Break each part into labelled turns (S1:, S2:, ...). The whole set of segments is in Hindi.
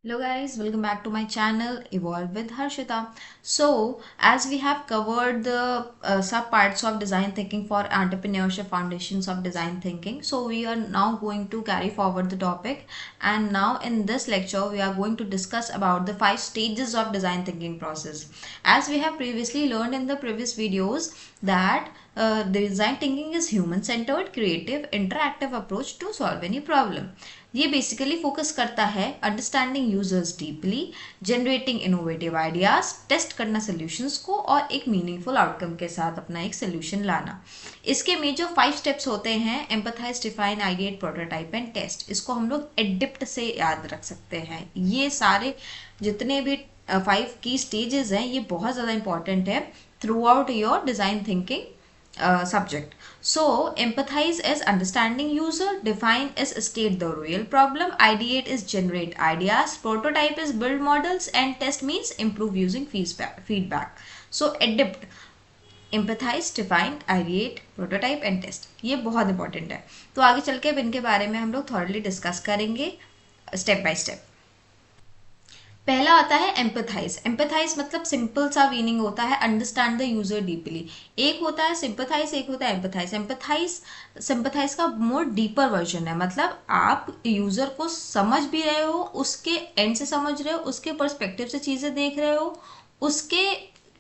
S1: Hello guys, welcome back to my channel Evolve with Harshita. So, as we have covered the sub parts of design thinking for entrepreneurship, foundations of design thinking, so we are now going to carry forward the topic, and now in this lecture we are going to discuss about the 5 stages of design thinking process. As we have previously learned in the previous videos that the design thinking is human centered, creative, interactive approach to solve any problem. ये बेसिकली फोकस करता है understanding users deeply, generating innovative ideas, test करना सोल्यूशंस को और एक मीनिंगफुल आउटकम के साथ अपना एक सोल्यूशन लाना। इसके में जो 5 स्टेप्स होते हैं, empathize, define, ideate, prototype and test, इसको हम लोग एडिप्ट से याद रख सकते हैं। ये सारे जितने भी 5 की स्टेजेस हैं ये बहुत ज़्यादा इंपॉर्टेंट है through out your design thinking subject. So empathize is understanding user, define is state the real problem, ideate is generate ideas, prototype is build models and test means improve using feedback. So adapt, empathize, define, ideate, prototype and test, ये बहुत इंपॉर्टेंट है। तो आगे चल के अब इनके बारे में हम लोग थॉरली डिस्कस करेंगे स्टेप बाय स्टेप। पहला आता है एम्पथाइज। एम्पथाइज मतलब सिंपल सा मीनिंग होता है अंडरस्टैंड द यूजर डीपली। एक होता है सिंपथाइज, एक होता है एम्पथाइज। एम्पथाइज सिंपथाइज का मोर डीपर वर्जन है, मतलब आप यूजर को समझ भी रहे हो, उसके एंड से समझ रहे हो, उसके पर्सपेक्टिव से चीजें देख रहे हो, उसके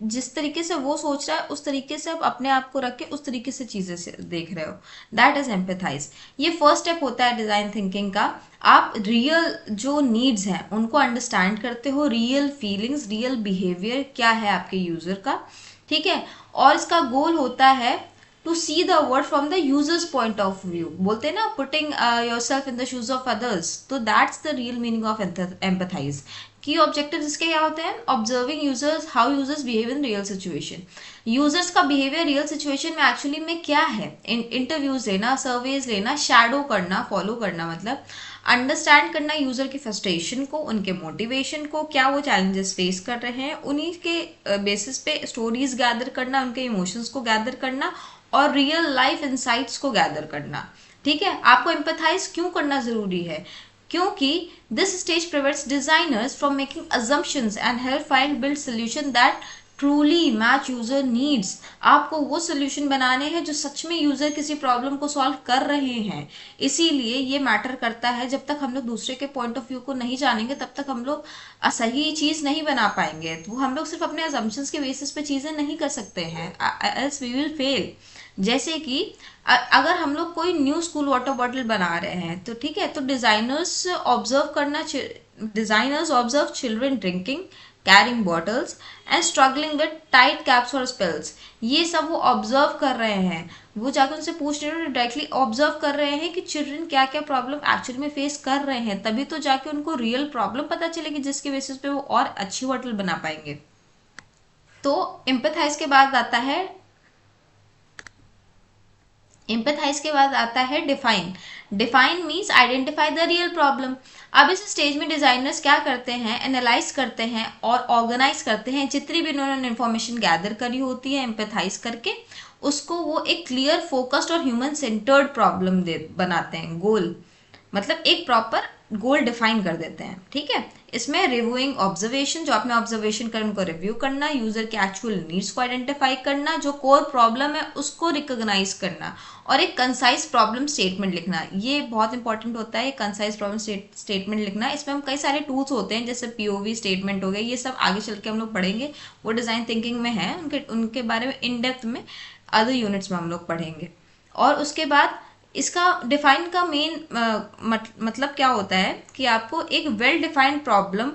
S1: जिस तरीके से वो सोच रहा है उस तरीके से आप अपने आप को रख के उस तरीके से चीजें से देख रहे हो, दैट इज एम्पथाइज। ये फर्स्ट स्टेप होता है डिजाइन थिंकिंग का। आप रियल जो नीड्स हैं उनको अंडरस्टैंड करते हो, रियल फीलिंग्स, रियल बिहेवियर क्या है आपके यूजर का, ठीक है। और इसका गोल होता है to see the word from the users point of view. बोलते हैं ना putting yourself in the shoes of others, तो that's the real meaning of empathise. Key objective इसके क्या होते हैं? Observing users, how users behave in real situation. Users का बिहेवियर रियल सिचुएशन में एक्चुअली में क्या है, इंटरव्यूज लेना, सर्वेज लेना, शैडो करना, फॉलो करना, मतलब अंडरस्टैंड करना यूजर की फ्रस्ट्रेशन को, उनके मोटिवेशन को, क्या वो चैलेंजेस फेस कर रहे हैं, उन्हीं के बेसिस पे स्टोरीज गैदर करना, उनके इमोशंस को गैदर करना और रियल लाइफ इंसाइट्स को गैदर करना, ठीक है। आपको एम्पथाइज क्यों करना जरूरी है? क्योंकि this stage prevents designers from making assumptions and help find build solution that truly match user needs. आपको वो सोल्यूशन बनाने हैं जो सच में यूजर किसी प्रॉब्लम को सॉल्व कर रहे हैं। इसीलिए ये मैटर करता है, जब तक हम लोग दूसरे के पॉइंट ऑफ व्यू को नहीं जानेंगे तब तक हम लोग सही चीज नहीं बना पाएंगे। तो हम लोग सिर्फ अपने अजम्पशंस के बेसिस पे चीजें नहीं कर सकते हैं, एल्स वी विल फेल। जैसे कि अगर हम लोग कोई न्यू स्कूल वाटर बॉटल बना रहे हैं तो ठीक है, तो designers observe children drinking, carrying bottles and struggling with tight caps और स्पेल्स। ये सब वो ऑब्जर्व कर रहे हैं, वो जाकर उनसे पूछ रहे हैं, डायरेक्टली ऑब्जर्व कर रहे हैं कि चिल्ड्रन क्या क्या प्रॉब्लम एक्चुअली में फेस कर रहे हैं, तभी तो जाके उनको रियल प्रॉब्लम पता चलेगी जिसके बेसिस पे वो और अच्छी बॉटल बना पाएंगे। तो एम्पथाइज के बाद आता है एम्पथाइज के बाद आता है define. Define means identify the real problem. अब इस स्टेज में डिजाइनर्स क्या करते हैं? एनालाइज करते हैं और ऑर्गेनाइज करते हैं जितनी भी उन्होंने इन्फॉर्मेशन गैदर करी होती है एम्पथाइज करके, उसको वो एक क्लियर, फोकस्ड और ह्यूमन सेंटर्ड प्रॉब्लम बनाते हैं, गोल, मतलब एक प्रॉपर गोल डिफाइन कर देते हैं, ठीक है। इसमें रिव्यूइंग ऑब्जर्वेशन, जो आपने ऑब्जर्वेशन कर उनको रिव्यू करना, यूजर के एक्चुअल नीड्स को आइडेंटिफाई करना, जो कोर प्रॉब्लम है उसको रिकॉग्नाइज करना और एक कंसाइज प्रॉब्लम स्टेटमेंट लिखना। ये बहुत इंपॉर्टेंट होता है, कंसाइज प्रॉब्लम स्टेटमेंट लिखना। इसमें हम कई सारे टूल्स होते हैं, जैसे पीओवी स्टेटमेंट हो गए, ये सब आगे चल के हम लोग पढ़ेंगे, वो डिजाइन थिंकिंग में है, उनके बारे में इन डेप्थ में अदर यूनिट्स में हम लोग पढ़ेंगे। और उसके बाद इसका डिफाइन का मेन मतलब क्या होता है कि आपको एक वेल डिफाइंड प्रॉब्लम,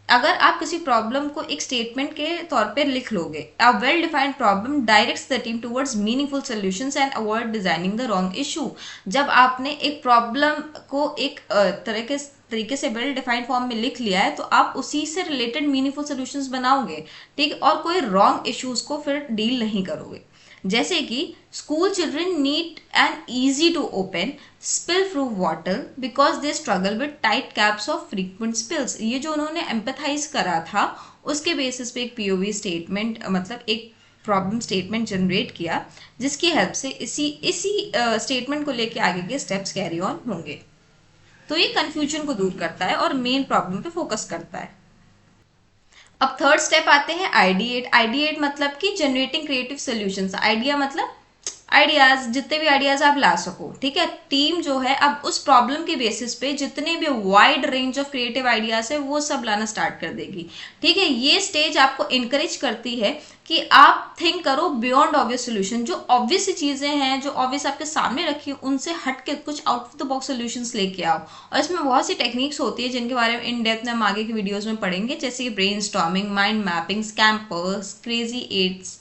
S1: अगर आप किसी प्रॉब्लम को एक स्टेटमेंट के तौर पे लिख लोगे, a well defined problem directs the team towards meaningful solutions and avoid designing the wrong issue. जब आपने एक प्रॉब्लम को एक तरीके से वेल डिफाइंड फॉर्म में लिख लिया है तो आप उसी से रिलेटेड मीनिंगफुल सॉल्यूशंस बनाओगे, ठीक, और कोई रॉन्ग इश्यूज को फिर डील नहीं करोगे। जैसे कि school children need an easy to open spill proof water because they struggle with tight caps of frequent spills. ये जो उन्होंने एम्पथाइज करा था उसके बेसिस पे एक पीओवी स्टेटमेंट, मतलब एक प्रॉब्लम स्टेटमेंट जनरेट किया, जिसकी हेल्प से इसी स्टेटमेंट को लेके आगे के स्टेप्स कैरी ऑन होंगे। तो ये कंफ्यूजन को दूर करता है और मेन प्रॉब्लम पे फोकस करता है। अब थर्ड स्टेप आते हैं आइडिएट। आइडिएट मतलब कि जनरेटिंग क्रिएटिव सॉल्यूशंस। आइडिया मतलब आइडियाज, जितने भी आइडियाज आप ला सको, ठीक है। टीम जो है अब उस प्रॉब्लम के बेसिस पे जितने भी wide range of creative ideas है वो सब लाना स्टार्ट कर देगी, ठीक है। ये स्टेज आपको इनकरेज करती है कि आप थिंक करो बियॉन्ड ऑब्वियस सोल्यूशन। जो ऑब्वियस चीजें हैं, जो ऑब्वियस आपके सामने रखी है, उनसे हट के कुछ out of the box solutions लेके आओ। और इसमें बहुत सी टेक्निक्स होती है जिनके बारे में इन डेप्थ में हम आगे की वीडियोस में पढ़ेंगे, जैसे कि brain storming, mind mapping, scampers, crazy ads,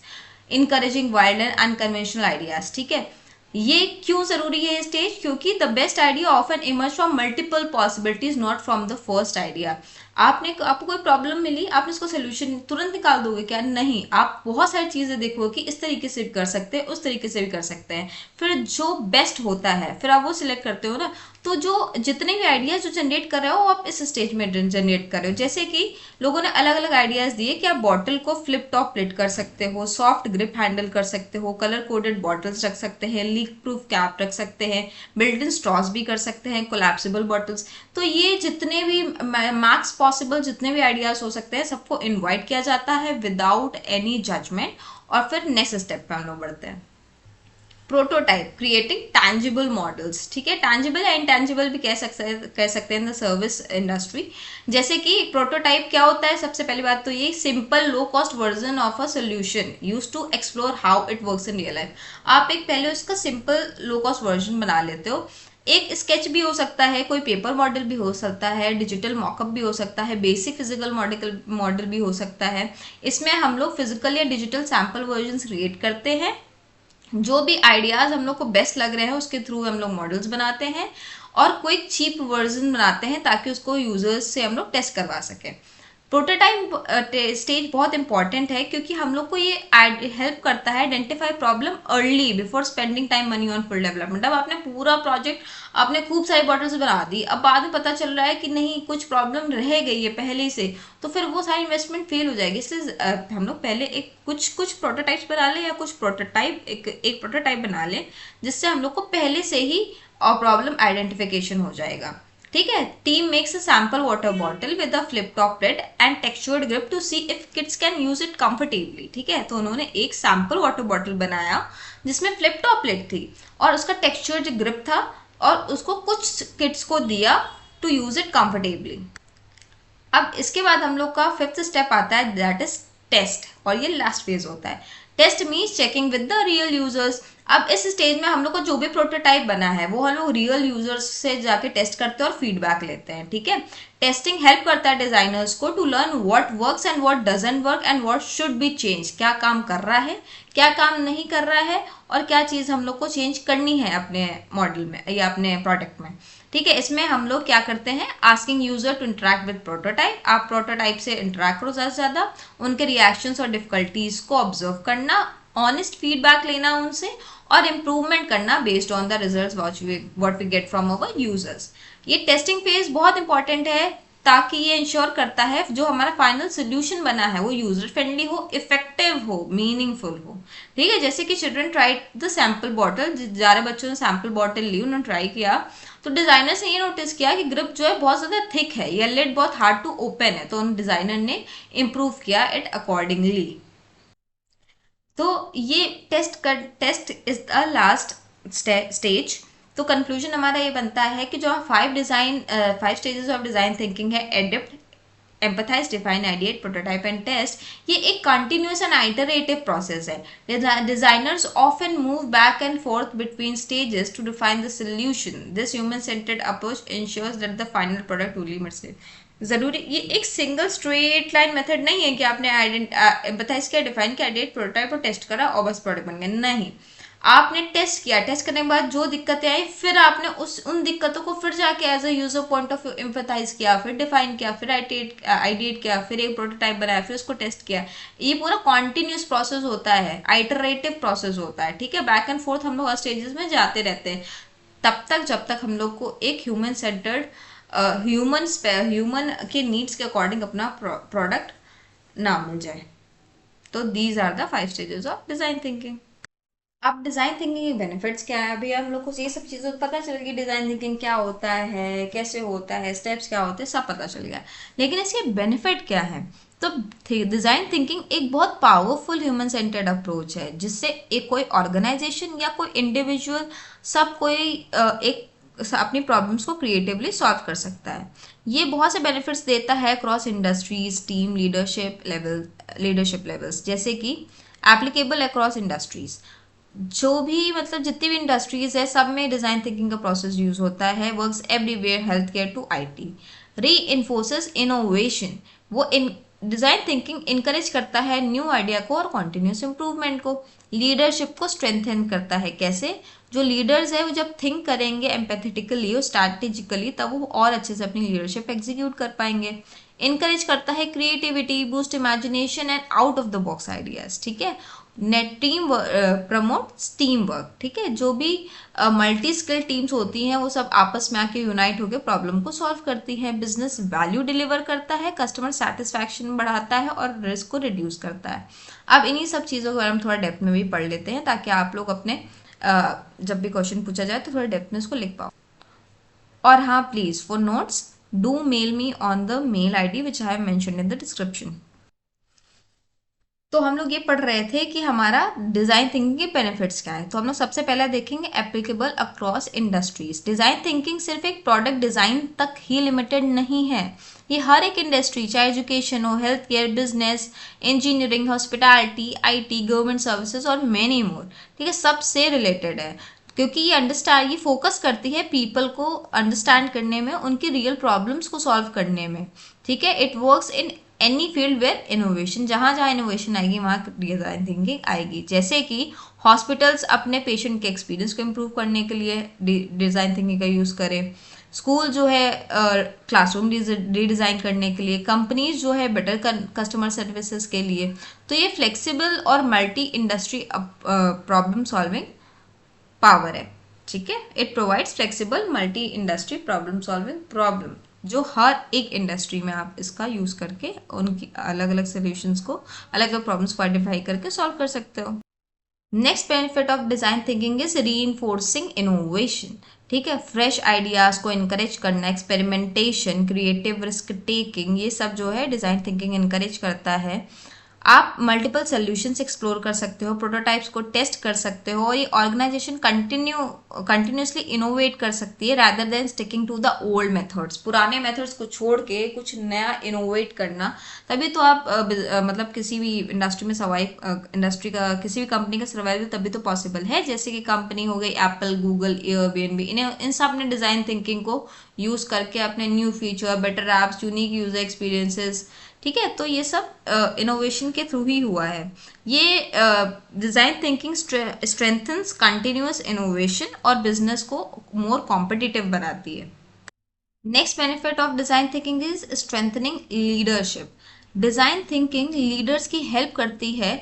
S1: encouraging wild and unconventional ideas, ठीक है। ये क्यों जरूरी है ये स्टेज? क्योंकि the best idea often emerge from multiple possibilities, not from the first idea. आपको कोई प्रॉब्लम मिली, आपने इसको सोल्यूशन तुरंत निकाल दोगे क्या? नहीं, आप बहुत सारी चीजें देखो कि इस तरीके से भी कर सकते हैं, उस तरीके से भी कर सकते हैं, फिर जो बेस्ट होता है फिर आप वो सिलेक्ट करते हो ना। तो जो जितने भी आइडियाज जो जनरेट कर रहे हो आप इस स्टेज में जनरेट कर रहे हो। जैसे कि लोगों ने अलग अलग आइडियाज दिए कि आप बॉटल को फ्लिप टॉप प्लेट कर सकते हो, सॉफ्ट ग्रिप हैंडल कर सकते हो, कलर कोडेड बॉटल्स रख सकते हैं, लीक प्रूफ कैप रख सकते हैं, बिल्ट इन स्ट्रॉस भी कर सकते हैं, कोलैप्सिबल बॉटल्स। तो ये जितने भी मैक्स पॉसिबल जितने भी आइडियाज हो सकते हैं सबको इन्वाइट किया जाता है विदाउट एनी जजमेंट। और फिर नेक्स्ट स्टेप पे हम लोग बढ़ते हैं, प्रोटोटाइप, क्रिएटिंग टैंजिबल मॉडल्स, ठीक है। टैंजिबल या इंटैंजिबल भी कह सकते हैं इन द सर्विस इंडस्ट्री। जैसे कि प्रोटोटाइप क्या होता है? सबसे पहली बात तो ये simple low cost version of a solution use to explore how it works in real life. आप एक पहले उसका सिंपल लो कॉस्ट वर्जन बना लेते हो। एक स्केच भी हो सकता है, कोई पेपर मॉडल भी हो सकता है, डिजिटल मॉकअप भी हो सकता है, बेसिक फिजिकल मॉडल भी हो सकता है। इसमें हम लोग फिजिकल या डिजिटल सैंपल वर्जन क्रिएट करते हैं। जो भी आइडियाज हम लोग को बेस्ट लग रहे हैं उसके थ्रू हम लोग मॉडल्स बनाते हैं और कोई चीप वर्जन बनाते हैं ताकि उसको यूजर्स से हम लोग टेस्ट करवा सकें। प्रोटोटाइप स्टेज बहुत इंपॉर्टेंट है क्योंकि हम लोग को ये हेल्प करता है identify problem early before spending time money on full development. अब आपने पूरा प्रोजेक्ट, आपने खूब सारी बॉटल्स बना दी, अब बाद में पता चल रहा है कि नहीं कुछ प्रॉब्लम रह गई है पहले से, तो फिर वो सारी इन्वेस्टमेंट फेल हो जाएगी। इसलिए हम लोग पहले एक कुछ प्रोटोटाइप्स बना लें या कुछ प्रोटोटाइप एक प्रोटोटाइप बना लें जिससे हम लोग को पहले से ही प्रॉब्लम आइडेंटिफिकेशन हो जाएगा, ठीक है। Team makes a sample water bottle with a flip top lid and textured grip to see if kids can use it comfortably, ठीक है। तो उन्होंने एक सैंपल वाटर बॉटल बनाया जिसमें फ्लिप टॉप लिड थी और उसका टेक्सचर्ड ग्रिप था और उसको कुछ किड्स को दिया टू यूज इट कंफर्टेबली। अब इसके बाद हम लोग का फिफ्थ स्टेप आता है, दैट इज टेस्ट, और ये लास्ट फेज होता है। Test means checking with the real users. अब इस स्टेज में हम लोग को जो भी प्रोटोटाइप बना है वो हम लोग रियल यूजर्स से जाके टेस्ट करते हैं और फीडबैक लेते हैं, ठीक है। टेस्टिंग हेल्प करता है डिजाइनर्स को to learn what works and what doesn't work and what should be change. क्या काम कर रहा है, क्या काम नहीं कर रहा है, और क्या चीज़ हम लोग को चेंज करनी है अपने मॉडल में या अपने प्रोडक्ट में, ठीक है। इसमें हम लोग क्या करते हैं, asking user to interact with prototype. आप प्रोटोटाइप से इंटरेक्ट करो ज़्यादा से ज़्यादा, उनके रिएक्शंस और डिफिकल्टीज को ऑब्जर्व करना, ऑनेस्ट फीडबैक लेना उनसे और इम्प्रूवमेंट करना based on the results what we get from our users. ये टेस्टिंग फेज बहुत इंपॉर्टेंट है ताकि ये इंश्योर करता है जो हमारा फाइनल सोल्यूशन बना है वो यूजर फ्रेंडली हो, इफेक्टिव हो, मीनिंगफुल हो, ठीक है। जैसे कि children try the sample bottle, ज़्यादा बच्चों ने सैम्पल बॉटल ली, उन्होंने ट्राई किया, तो डिजाइनर ने ये नोटिस किया कि ग्रिप जो है बहुत ज़्यादा थिक है या लिड बहुत हार्ड टू ओपन है, तो उन डिजाइनर ने इम्प्रूव किया इट अकॉर्डिंगली। तो ये test is the last stage. तो कंक्लूजन हमारा ये बनता है कि जो five stages of design thinking है, adapt, empathize, define, ideate, prototype and test, ये एक कंटिन्यूस एंड आइटरेटिव प्रोसेस है। Designers often move back and forth between stages to define the solution. This human centred approach ensures that the final product truly meets it। जरूरी ये एक सिंगल स्ट्रेट लाइन मेथड नहीं है कि आपने एम्पथाइज किया, डिफाइन किया, आइडिएट, प्रोटोटाइप और टेस्ट करा और बस प्रोडक्ट बन गया। नहीं, आपने टेस्ट किया, टेस्ट करने के बाद जो दिक्कतें आई फिर आपने उन दिक्कतों को फिर जाके as a user point of view empathize किया, फिर डिफाइन किया, फिर आइडिएट किया, फिर एक प्रोटोटाइप बनाया, फिर उसको टेस्ट किया। ये पूरा कॉन्टिन्यूस प्रोसेस होता है, आइटरेटिव प्रोसेस होता है, ठीक है। बैक एंड फोर्थ हम लोग हर स्टेजेस में जाते रहते हैं तब तक जब तक हम लोग को एक ह्यूमन सेंटर्ड ह्यूमन के नीड्स के अकॉर्डिंग अपना प्रोडक्ट ना मिल जाए। तो these are the 5 stages of design thinking. अब डिजाइन थिंकिंग के बेनिफिट्स क्या है, अभी हम लोग को ये सब चीज़ें तो पता चल गई, डिजाइन थिंकिंग क्या होता है, कैसे होता है, स्टेप्स क्या होते हैं, सब पता चल गया। लेकिन इसके बेनिफिट क्या है? तो डिजाइन थिंकिंग एक बहुत पावरफुल ह्यूमन सेंटर्ड अप्रोच है, जिससे एक कोई ऑर्गेनाइजेशन या कोई इंडिविजुअल सब कोई एक अपनी प्रॉब्लम्स को क्रिएटिवली सॉल्व कर सकता है। ये बहुत से बेनिफिट्स देता है cross industries, team leadership levels, जैसे कि एप्लीकेबल अक्रॉस इंडस्ट्रीज। जो भी मतलब जितनी भी इंडस्ट्रीज है सब में डिजाइन थिंकिंग का प्रोसेस यूज होता है। Works everywhere, health care to IT. Reinforces innovation, वो इन डिजाइन थिंकिंग इनकरेज करता है न्यू आइडिया को और कॉन्टिन्यूस इंप्रूवमेंट को। लीडरशिप को स्ट्रेंथन करता है, कैसे? जो लीडर्स है वो जब थिंक करेंगे एम्पैथेटिकली और स्ट्रैटेजिकली, तब वो और अच्छे से अपनी लीडरशिप एग्जीक्यूट कर पाएंगे। इनकरेज करता है creativity, boost imagination and out of the box ideas, ठीक है। Net team promotes team work, ठीक है। जो भी मल्टी स्किल टीम्स होती हैं वो सब आपस में आके यूनाइट होकर प्रॉब्लम को सॉल्व करती हैं। बिजनेस वैल्यू डिलीवर करता है, कस्टमर सेटिस्फैक्शन बढ़ाता है और रिस्क को रिड्यूस करता है। अब इन्हीं सब चीज़ों के बारे में थोड़ा डेप्थ में भी पढ़ लेते हैं, ताकि आप लोग अपने जब भी क्वेश्चन पूछा जाए तो थोड़ा डेप्थ में इसको लिख पाओ। और हाँ, please for notes do mail me on the mail ID which I have mentioned in the description. तो हम लोग ये पढ़ रहे थे कि हमारा डिजाइन थिंकिंग के बेनिफिट्स क्या है। तो हम लोग सबसे पहले देखेंगे applicable across industries. Design thinking सिर्फ एक प्रोडक्ट डिजाइन तक ही लिमिटेड नहीं है, ये हर एक इंडस्ट्री, चाहे एजुकेशन हो, health care, business, engineering, hospitality, IT, government services और मेनी मोर, ठीक है, सबसे रिलेटेड है। क्योंकि ये फोकस करती है पीपल को अंडरस्टैंड करने में, उनकी रियल प्रॉब्लम्स को सॉल्व करने में, ठीक है। It works in any field where innovation, जहाँ जहाँ इनोवेशन आएगी वहाँ डिजाइन थिंकिंग आएगी। जैसे कि हॉस्पिटल्स अपने पेशेंट के एक्सपीरियंस को इम्प्रूव करने के लिए डिजाइन थिंकिंग का यूज़ करें। स्कूल जो है क्लासरूम रीडिज़ाइन करने के लिए, कंपनीज जो है बेटर कस्टमर सर्विसेज के लिए। तो ये फ्लेक्सिबल और multi industry problem solving power है, ठीक है। It provides flexible multi industry problem solving problem, जो हर एक इंडस्ट्री में आप इसका यूज करके उनकी अलग अलग सोल्यूशंस को, अलग अलग प्रॉब्लम्स को आइडेंटिफाई करके सॉल्व कर सकते हो। Next benefit of design thinking is reinforcing innovation, ठीक है। फ्रेश आइडियाज को इनकरेज करना, एक्सपेरिमेंटेशन, क्रिएटिव रिस्क टेकिंग, ये सब जो है डिजाइन थिंकिंग इनकरेज करता है। आप मल्टीपल सोल्यूशंस एक्सप्लोर कर सकते हो, प्रोटोटाइप्स को टेस्ट कर सकते हो, और ये ऑर्गेनाइजेशन कंटिन्यूसली इनोवेट कर सकती है rather than sticking to the old methods. पुराने मेथड्स को छोड़ के कुछ नया इनोवेट करना, तभी तो आप मतलब किसी भी इंडस्ट्री में सर्वाइव, इंडस्ट्री का किसी भी कंपनी का सर्वाइवल तभी तो पॉसिबल है। जैसे कि कंपनी हो गई एप्पल, गूगल, एयरबीएनबी, इन्हें इन सब ने डिज़ाइन थिंकिंग को यूज़ करके अपने new feature, better apps, unique user experiences, ठीक है। तो ये सब इनोवेशन के थ्रू ही हुआ है। ये design thinking strengthens continuous innovation और बिजनेस को मोर कॉम्पिटिटिव बनाती है। Next benefit of design thinking is strengthening leadership. Design thinking leaders की हेल्प करती है,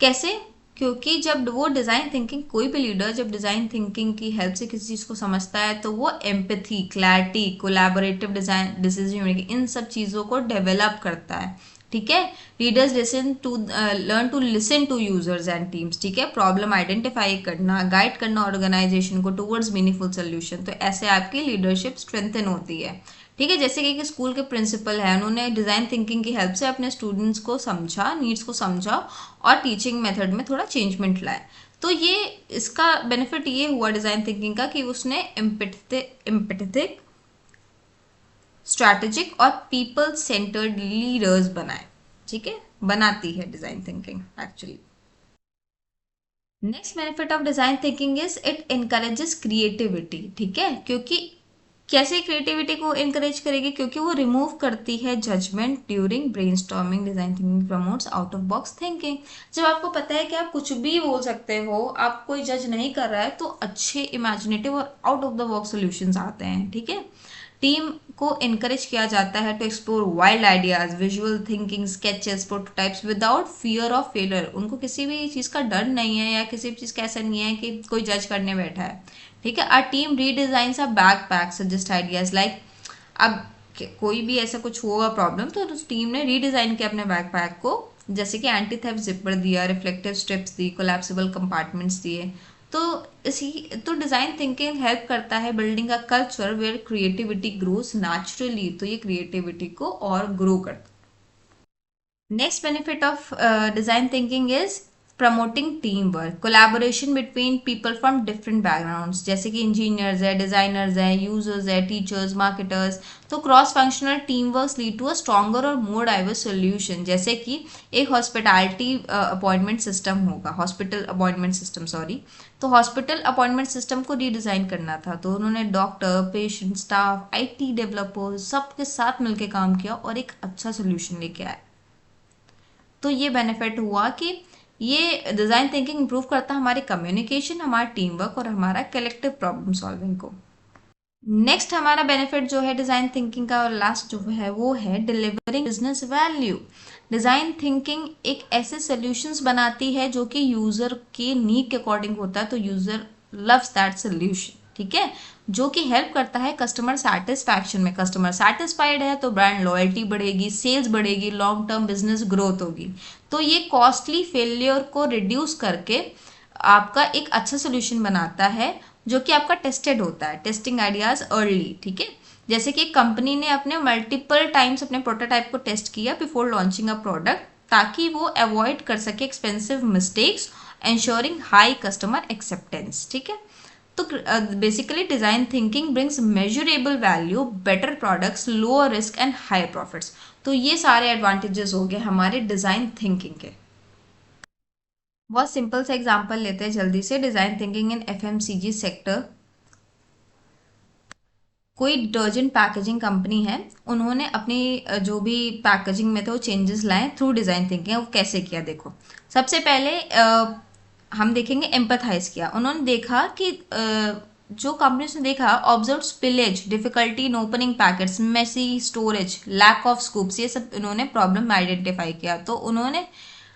S1: कैसे? क्योंकि जब वो डिज़ाइन थिंकिंग, कोई भी लीडर जब डिज़ाइन थिंकिंग की हेल्प से किसी चीज़ को समझता है तो वो empathy, clarity, collaborative design, decision making, इन सब चीज़ों को डेवलप करता है, ठीक है। Leaders learn to listen to users and teams, ठीक है। प्रॉब्लम आइडेंटिफाई करना, गाइड करना ऑर्गेनाइजेशन को टूवर्ड्स मीनिंगफुल सोल्यूशन। तो ऐसे आपकी लीडरशिप स्ट्रेंथन होती है, ठीक है। जैसे कि स्कूल के प्रिंसिपल है, उन्होंने डिज़ाइन थिंकिंग की हेल्प से अपने स्टूडेंट्स को समझा, नीड्स को समझा और टीचिंग मेथड में थोड़ा चेंजमेंट लाए। तो ये इसका बेनिफिट ये हुआ डिज़ाइन थिंकिंग का कि उसने एम्पैथेटिक, स्ट्रैटेजिक और पीपल सेंटर्ड लीडर्स बनाए, ठीक है, बनाती है design thinking actually. Next benefit of design thinking is it encourages creativity, ठीक है। क्योंकि कैसे क्रिएटिविटी को इनकरेज करेगी? क्योंकि वो रिमूव करती है judgement during brainstorming. Design thinking promotes out of box thinking. जब आपको पता है कि आप कुछ भी बोल सकते हो, आप कोई जज नहीं कर रहा है, तो अच्छे इमेजिनेटिव और out of the box solutions आते हैं, ठीक है। टीम को इनकरेज किया जाता है to explore wild ideas, visual thinking, sketches, prototypes without fear of failure. उनको किसी भी चीज़ का डर नहीं है, या किसी भी चीज़ का ऐसा नहीं है कि कोई जज करने बैठा है, ठीक है। Our team redesigns a backpack, suggest ideas like, अब कोई भी ऐसा कुछ होगा प्रॉब्लम तो उस टीम ने रीडिज़ाइन किया अपने बैकपैक को, जैसे कि एंटी थेफ्ट जिपर दिया, रिफ्लेक्टिव स्ट्रिप्स दी, कोलैप्सिबल कंपार्टमेंट्स दिए। तो इसी तो डिज़ाइन थिंकिंग हेल्प करता है building a culture where creativity grows naturally. तो ये क्रिएटिविटी को और ग्रो करता है। Next benefit of design thinking is promoting teamwork, collaboration between people from different backgrounds, जैसे कि इंजीनियर्स है, डिजाइनर्स है, यूजर्स है, टीचर्स, मार्केटर्स। तो cross functional team work lead to a stronger और मोर डाइवर्स सोल्यूशन। जैसे कि एक हॉस्पिटैलिटी अपॉइंटमेंट सिस्टम होगा, हॉस्पिटल अपॉइंटमेंट सिस्टम सॉरी। तो हॉस्पिटल अपॉइंटमेंट सिस्टम को रीडिज़ाइन करना था, तो उन्होंने doctor, patient, staff, IT developers सबके साथ मिलकर काम किया और एक अच्छा सोल्यूशन लेके आए। तो ये बेनिफिट हुआ कि ये डिज़ाइन थिंकिंग इंप्रूव करता है हमारे कम्युनिकेशन, हमारा टीम वर्क और हमारा कलेक्टिव प्रॉब्लम सॉल्विंग को। नेक्स्ट हमारा बेनिफिट जो है डिज़ाइन थिंकिंग का और लास्ट जो है वो है delivering business value. Design thinking एक ऐसे सोल्यूशंस बनाती है जो कि यूज़र के नीड के अकॉर्डिंग होता है, तो यूज़र लव्स दैट सोल्यूशन, ठीक है, जो कि हेल्प करता है कस्टमर सेटिस्फैक्शन में। कस्टमर सेटिस्फाइड है तो ब्रांड लॉयल्टी बढ़ेगी, सेल्स बढ़ेगी, लॉन्ग टर्म बिजनेस ग्रोथ होगी। तो ये कॉस्टली फेलियर को रिड्यूस करके आपका एक अच्छा सोल्यूशन बनाता है जो कि आपका टेस्टेड होता है, टेस्टिंग आइडियाज अर्ली, ठीक है। जैसे कि एक कंपनी ने अपने मल्टीपल टाइम्स अपने प्रोटोटाइप को टेस्ट किया बिफोर लॉन्चिंग अ प्रोडक्ट, ताकि वो अवॉइड कर सके expensive mistakes, ensuring high customer acceptance, ठीक है। तो basically design thinking brings measurable value, better products, lower risk and high profits. तो ये सारे एडवांटेजेस हो गए हमारे डिजाइन थिंकिंग के। बहुत सिंपल सा एग्जांपल लेते हैं जल्दी से। Design thinking in FMCG sector. कोई डिटर्जेंट पैकेजिंग कंपनी है, उन्होंने अपनी जो भी पैकेजिंग में थे वो चेंजेस लाए थ्रू डिज़ाइन थिंकिंग। वो कैसे किया देखो। सबसे पहले हम देखेंगे एम्पथाइज किया। उन्होंने देखा कि जो कंपनीज ने देखा, observe spillage, difficulty in opening packets, messy storage, lack of scoops, ये सब इन्होंने प्रॉब्लम आइडेंटिफाई किया। तो उन्होंने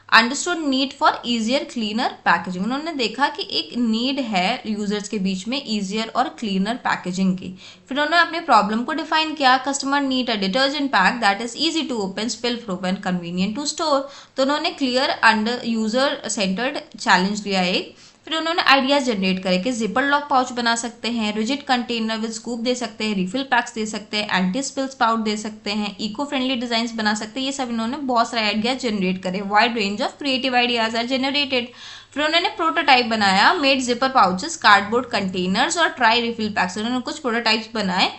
S1: understood need for easier cleaner packaging. उन्होंने देखा कि एक नीड है यूजर्स के बीच में ईजियर और क्लीनर पैकेजिंग की। फिर उन्होंने अपने प्रॉब्लम को डिफाइन किया। Customer need a detergent pack that is easy to open, spill proof and convenient to store. तो उन्होंने clear under user centred challenge लिया एक। फिर उन्होंने आइडियाज जनरेट करे कि जिपर लॉक पाउच बना सकते हैं, रिजिड कंटेनर विद स्कूप दे सकते हैं, रिफिल पैक्स दे सकते हैं, एंटी स्पिल स्पाउट दे सकते हैं, इको फ्रेंडली डिजाइन बना सकते हैं। ये सब इन्होंने बहुत सारे आइडियाज जनरेट करे। Wide range of creative ideas are generated. फिर उन्होंने प्रोटोटाइप बनाया, made zipper pouches, cardboard containers और ट्राई रिफिल पैक्स। उन्होंने कुछ प्रोटोटाइप्स बनाए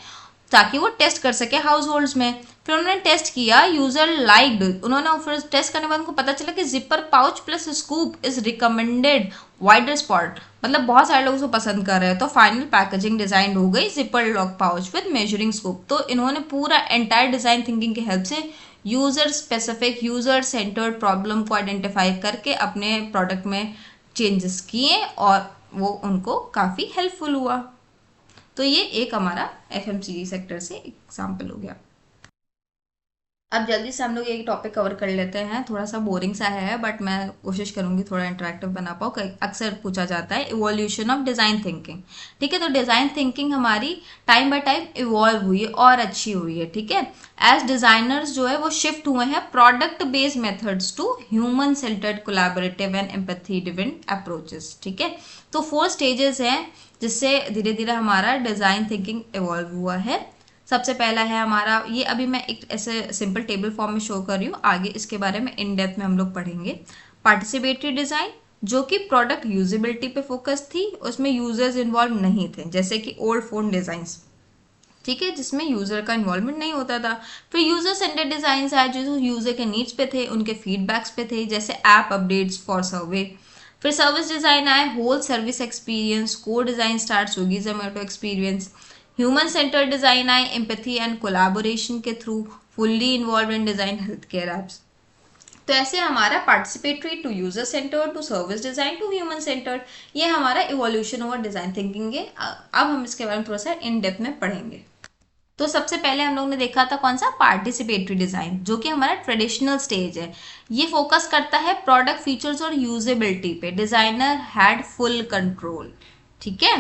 S1: ताकि वो टेस्ट कर सके हाउस होल्ड्स में। फिर उन्होंने टेस्ट किया, यूजर लाइक्ड। उन्होंने फिर टेस्ट करने के बाद उनको पता चला कि zipper pouch plus scoop is recommended wider spot, मतलब बहुत सारे लोग उसको पसंद कर रहे हैं। तो फाइनल पैकेजिंग डिजाइन हो गई zipper lock pouch with measuring scoop. तो इन्होंने पूरा एंटायर डिजाइन थिंकिंग की हेल्प से user specific, user centred problem को आइडेंटिफाई करके अपने प्रोडक्ट में चेंजेस किए और वो उनको काफ़ी हेल्पफुल हुआ। तो ये एक हमारा एफएमसीजी सेक्टर से एग्जाम्पल हो गया। अब जल्दी से हम लोग एक टॉपिक कवर कर लेते हैं। थोड़ा सा बोरिंग सा है बट मैं कोशिश करूंगी थोड़ा इंटरेक्टिव बना पाऊँ। अक्सर पूछा जाता है इवोल्यूशन ऑफ डिज़ाइन थिंकिंग, ठीक है। तो डिज़ाइन थिंकिंग हमारी टाइम बाय टाइम इवॉल्व हुई है और अच्छी हुई है, ठीक है। एज डिज़ाइनर्स जो है वो शिफ्ट हुए हैं product based methods to human centred collaborative and empathy driven approaches, ठीक है। तो 4 स्टेजेस हैं जिससे धीरे धीरे हमारा डिज़ाइन थिंकिंग इवॉल्व हुआ है। सबसे पहला है हमारा, ये अभी मैं एक ऐसे सिंपल टेबल फॉर्म में शो कर रही हूँ, आगे इसके बारे में इन डेप्थ में हम लोग पढ़ेंगे। पार्टिसिपेटरी डिज़ाइन, जो कि प्रोडक्ट यूजेबिलिटी पे फोकस थी, उसमें यूजर्स इन्वॉल्व नहीं थे, जैसे कि ओल्ड फोन डिज़ाइंस, ठीक है, जिसमें यूजर का इन्वॉल्वमेंट नहीं होता था। फिर यूजर सेंटर्ड डिज़ाइन आए जो यूजर के नीड्स पे थे, उनके फीडबैक्स पे थे, जैसे ऐप अपडेट्स फॉर सर्वे। फिर सर्विस डिज़ाइन आए, whole service experience, core design start Swiggy Zomato experience. Human centred design आए, एम्पैथी एंड कोलैबोरेशन के through, fully involve in design health care apps. तो ऐसे हमारा participatory to user centred to service design to human centred, ये हमारा इवोल्यूशन ओवर डिज़ाइन थिंकिंग है। अब हम इसके बारे में थोड़ा सा इन डेप्थ में पढ़ेंगे। तो सबसे पहले हम लोग ने देखा था कौन सा, पार्टिसिपेटरी डिज़ाइन, जो कि हमारा ट्रेडिशनल स्टेज है। ये फोकस करता है प्रोडक्ट फीचर्स और यूजेबिलिटी पे। डिज़ाइनर हैड फुल कंट्रोल, ठीक है।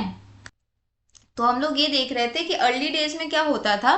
S1: तो हम लोग ये देख रहे थे कि अर्ली डेज में क्या होता था,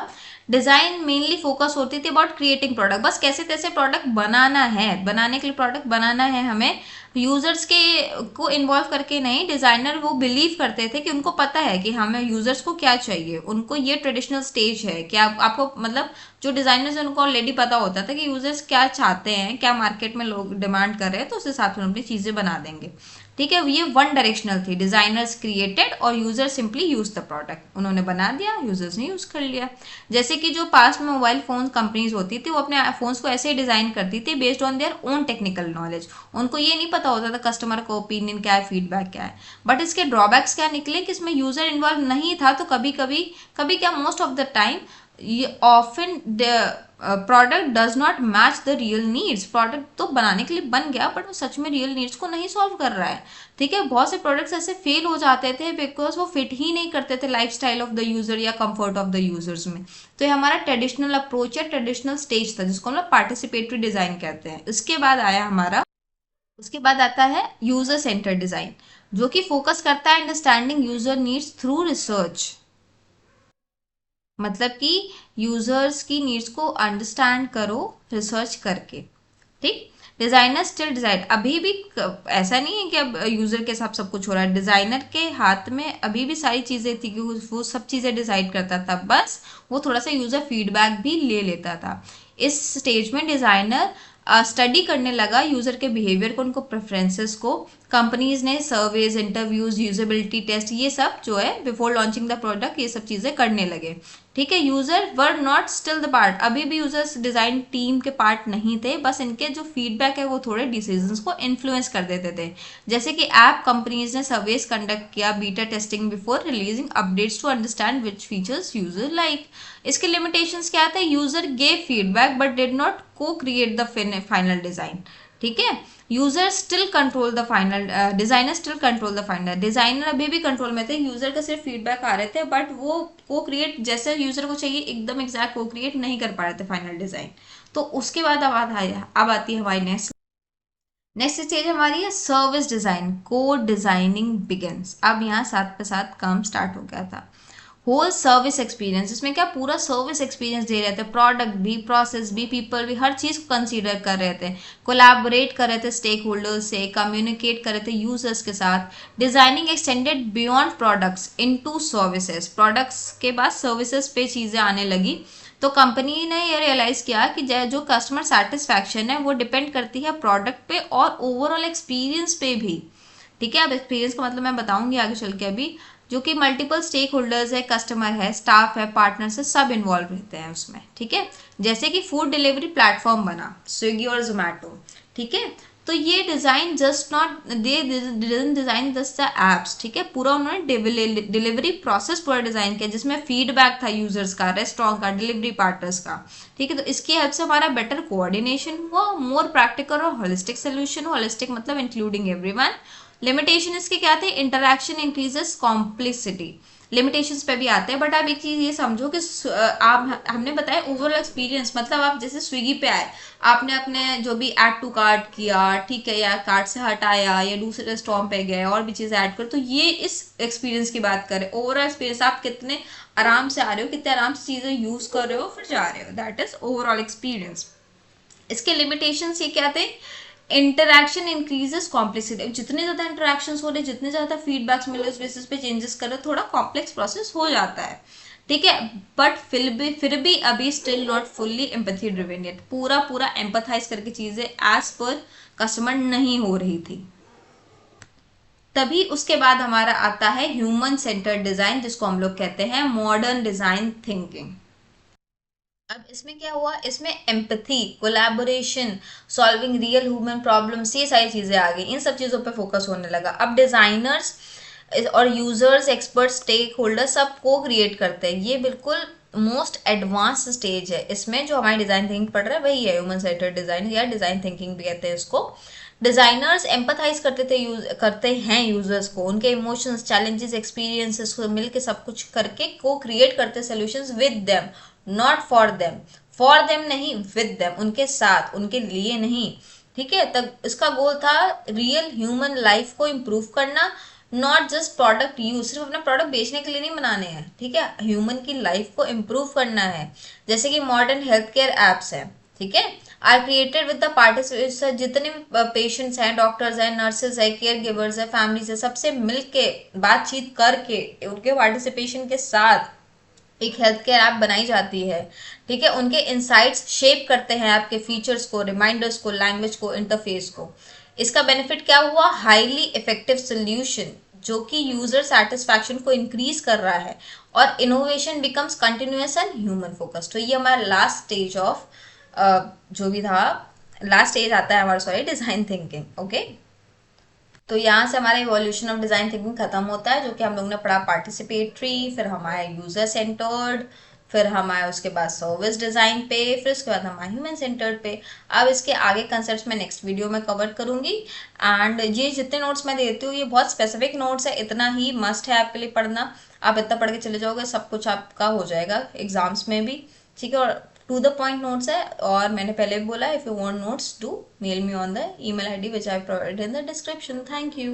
S1: डिजाइन मेनली फोकस होती थी अबाउट क्रिएटिंग प्रोडक्ट, बस कैसे तैसे प्रोडक्ट बनाना है, बनाने के लिए प्रोडक्ट बनाना है हमें, यूजर्स के को इन्वॉल्व करके नहीं। डिजाइनर वो बिलीव करते थे कि उनको पता है कि हमें यूजर्स को क्या चाहिए, उनको ये ट्रेडिशनल स्टेज है कि आपको मतलब जो डिजाइनर्स उनको ऑलरेडी पता होता था कि यूजर्स क्या चाहते हैं, क्या मार्केट में लोग डिमांड कर रहे हैं, तो उस हिसाब से हम अपनी चीजें बना देंगे। ठीक है, ये वन डायरेक्शनल थी, डिजाइनर्स क्रिएटेड और user simply use the product, उन्होंने बना दिया, यूजर्स ने यूज कर लिया। जैसे कि जो पास में मोबाइल फोन कंपनीज होती थी वो अपने फोन्स को ऐसे ही डिजाइन करती थी based on their own technical knowledge, उनको ये नहीं पता होता था कस्टमर का ओपिनियन क्या है, फीडबैक क्या है। बट इसके ड्रॉबैक्स क्या निकले कि इसमें यूजर इन्वॉल्व नहीं था, तो कभी कभी कभी क्या मोस्ट ऑफ द टाइम ये often product does not match the real needs, product तो बनाने के लिए बन गया बट वो सच में रियल नीड्स को नहीं सॉल्व कर रहा है। ठीक है, बहुत से प्रोडक्ट्स ऐसे फेल हो जाते थे बिकॉज वो फिट ही नहीं करते थे life style of the user या कंफर्ट ऑफ द यूजर्स में। तो ये हमारा ट्रेडिशनल अप्रोच या ट्रेडिशनल स्टेज था जिसको हम लोग पार्टिसिपेटरी डिजाइन कहते हैं। इसके बाद आया हमारा, उसके बाद आता है यूजर सेंटर डिजाइन, जो कि फोकस करता है understanding user needs through research, मतलब कि यूजर्स की नीड्स को अंडरस्टैंड करो रिसर्च करके। ठीक, डिजाइनर स्टिल डिजाइन, अभी भी ऐसा नहीं है कि अब यूजर के साथ सब कुछ हो रहा है, डिजाइनर के हाथ में अभी भी सारी चीजें थी कि वो सब चीजें डिसाइड करता था, बस वो थोड़ा सा यूजर फीडबैक भी ले लेता था। इस स्टेज में डिजाइनर स्टडी करने लगा यूजर के बिहेवियर को, उनको प्रेफरेंसेस को। कंपनीज ने सर्वेज, इंटरव्यूज, यूजेबिलिटी टेस्ट, ये सब जो है बिफोर लॉन्चिंग द प्रोडक्ट, ये सब चीजें करने लगे। ठीक है, user were not still the part, अभी भी यूजर्स डिजाइन टीम के पार्ट नहीं थे, बस इनके जो फीडबैक है वो थोड़े डिसीजंस को इन्फ्लुएंस कर देते थे। जैसे कि ऐप कंपनीज ने सर्वेस कंडक्ट किया, beta testing before releasing updates to understand which features user like. इसके लिमिटेशंस क्या थे, user gave feedback but did not cocreate the final design. ठीक है, user still control the final, designer still control the final, designer अभी भी कंट्रोल में थे, यूजर का सिर्फ फीडबैक आ रहे थे बट वो को क्रिएट जैसे यूजर को चाहिए एकदम एग्जैक्ट को क्रिएट नहीं कर पा रहे थे फाइनल डिजाइन। तो उसके बाद अब आती है हमारी नेक्स्ट स्टेज हमारी है service design, code designing begins. अब यहाँ साथ पे साथ काम स्टार्ट हो गया था। होल सर्विस एक्सपीरियंस, इसमें क्या पूरा सर्विस एक्सपीरियंस दे रहे थे, प्रोडक्ट भी, प्रोसेस भी, पीपल भी, हर चीज को कंसीडर कर रहे थे, कोलैबोरेट कर रहे थे स्टेक होल्डर्स से, कम्युनिकेट कर रहे थे यूजर्स के साथ। Designing extended beyond products into services, products के बाद सर्विसेज पे चीजें आने लगी। तो कंपनी ने ये रियलाइज किया कि जो कस्टमर सेटिस्फैक्शन है वो डिपेंड करती है प्रोडक्ट पे और ओवरऑल एक्सपीरियंस पे भी। ठीक है, अब एक्सपीरियंस का मतलब मैं बताऊंगी आगे चल के अभी, जो कि मल्टीपल स्टेक होल्डर्स है, कस्टमर है, स्टाफ है, पार्टनर्स है, सब इन्वॉल्व रहते हैं उसमें। ठीक है, जैसे कि फूड डिलीवरी प्लेटफॉर्म बना स्विगी और जोमेटो। ठीक है, तो ये design just not they design just the apps. ठीक है, पूरा उन्होंने डिलीवरी प्रोसेस पूरा डिजाइन किया जिसमें फीडबैक था यूजर्स का, रेस्टोरेंट का, डिलीवरी पार्टनर्स का। ठीक है, तो इसकी हेल्प से हमारा बेटर कोऑर्डिनेशन हुआ, मोर प्रैक्टिकल और होलिस्टिक सोल्यूशन, होलिस्टिक मतलब इंक्लूडिंग एवरीवन। लिमिटेशन इसके क्या थे, इंटरैक्शन इंक्रीजेस कॉम्प्लेक्सिटी, लिमिटेशंस पे भी आते हैं। बट आप एक चीज ये समझो कि आप हमने बताया ओवरऑल एक्सपीरियंस, मतलब आप जैसे स्विगी पे आए, आपने अपने जो भी ऐड टू कार्ट किया, ठीक है, या कार्ट से हटाया या दूसरे रेस्टोरेंट पे गए और भी चीजें ऐड कर, तो ये इस एक्सपीरियंस की बात करें, ओवरऑल एक्सपीरियंस आप कितने आराम से आ रहे हो, कितने आराम से चीजें यूज कर रहे हो फिर जा रहे हो, दैट इज ओवरऑल एक्सपीरियंस। इसके लिमिटेशंस ये क्या थे, इंटरैक्शन इंक्रीजेस कॉम्प्लेक्सिटी, जितने ज्यादा इंटरैक्शंस हो रहे, जितने ज्यादा फीडबैक्स मिले उस बेसिस पे चेंजेस करो, थोड़ा कॉम्प्लेक्स प्रोसेस हो जाता है। ठीक है, बट फिर भी अभी still not fully empathy driven yet, पूरा पूरा एम्पैथाइज करके चीजें एज पर कस्टमर नहीं हो रही थी। तभी उसके बाद हमारा आता है ह्यूमन सेंटर्ड डिजाइन, जिसको हम लोग कहते हैं मॉडर्न डिजाइन थिंकिंग। अब इसमें क्या हुआ, इसमें empathy, collaboration, solving real human problems, ये सारी चीजें आ गई, इन सब चीजों पे फोकस होने लगा। अब डिजाइनर्स और यूजर्स, एक्सपर्ट, स्टेक होल्डर सब को क्रिएट करते हैं, ये बिल्कुल मोस्ट एडवांस स्टेज है। इसमें जो हमारी डिजाइन थिंकिंग पढ़ रहा है वही है ह्यूमन सेंटर्ड डिजाइन या डिजाइन थिंकिंग भी कहते हैं इसको। डिजाइनर्स एम्पथाइज करते हैं यूजर्स को, उनके इमोशंस, चैलेंजेस, एक्सपीरियंसेस को मिल के सब कुछ करके को क्रिएट करते solutions with them, not for them नहीं, विद देम, उनके साथ, उनके लिए नहीं। ठीक है, तब इसका गोल था रियल ह्यूमन लाइफ को इम्प्रूव करना, नॉट जस्ट प्रोडक्ट यूज, सिर्फ अपना प्रोडक्ट बेचने के लिए नहीं बनाने हैं, ठीक है, ह्यूमन की लाइफ को इम्प्रूव करना है। जैसे कि मॉडर्न हेल्थ केयर एप्स हैं, ठीक है, are created with the participants, जितने पेशेंट्स हैं, डॉक्टर्स हैं, नर्सेज है, केयर गिवर्स है, फैमिलीज है, सबसे मिल के बातचीत करके उनके पार्टिसिपेशन के साथ एक हेल्थ केयर ऐप बनाई जाती है, ठीक है। उनके इंसाइट्स शेप करते हैं ऐप के फीचर्स को, रिमाइंडर्स को, लैंग्वेज को, इंटरफेस को। इसका बेनिफिट क्या हुआ, हाईली इफेक्टिव सोल्यूशन जो कि यूजर सेटिस्फैक्शन को इंक्रीज कर रहा है, और innovation becomes continuous and human focused. तो ये हमारा लास्ट स्टेज ऑफ जो भी था, लास्ट स्टेज आता है हमारा, सॉरी, डिजाइन थिंकिंग। ओके, तो यहाँ से हमारा इवोल्यूशन ऑफ डिज़ाइन थिंकिंग खत्म होता है, जो कि हम लोग ने पढ़ा पार्टिसिपेटरी, फिर हम आए यूजर सेंटर्ड, फिर हम आए उसके बाद सर्विस डिज़ाइन पे, फिर उसके बाद हम आए ह्यूमन सेंटर्ड पे। अब इसके आगे कंसेप्ट मैं नेक्स्ट वीडियो में कवर करूँगी। एंड ये जितने नोट्स मैं देती हूँ ये बहुत स्पेसिफिक नोट्स है, इतना ही मस्ट है आपके लिए पढ़ना। आप इतना पढ़ के चले जाओगे, सब कुछ आपका हो जाएगा एग्जाम्स में भी, ठीक है। और टू द पॉइंट नोट्स है, और मैंने पहले भी बोला, if you want notes do mail me on the email ID which I provided in the description. Thank you.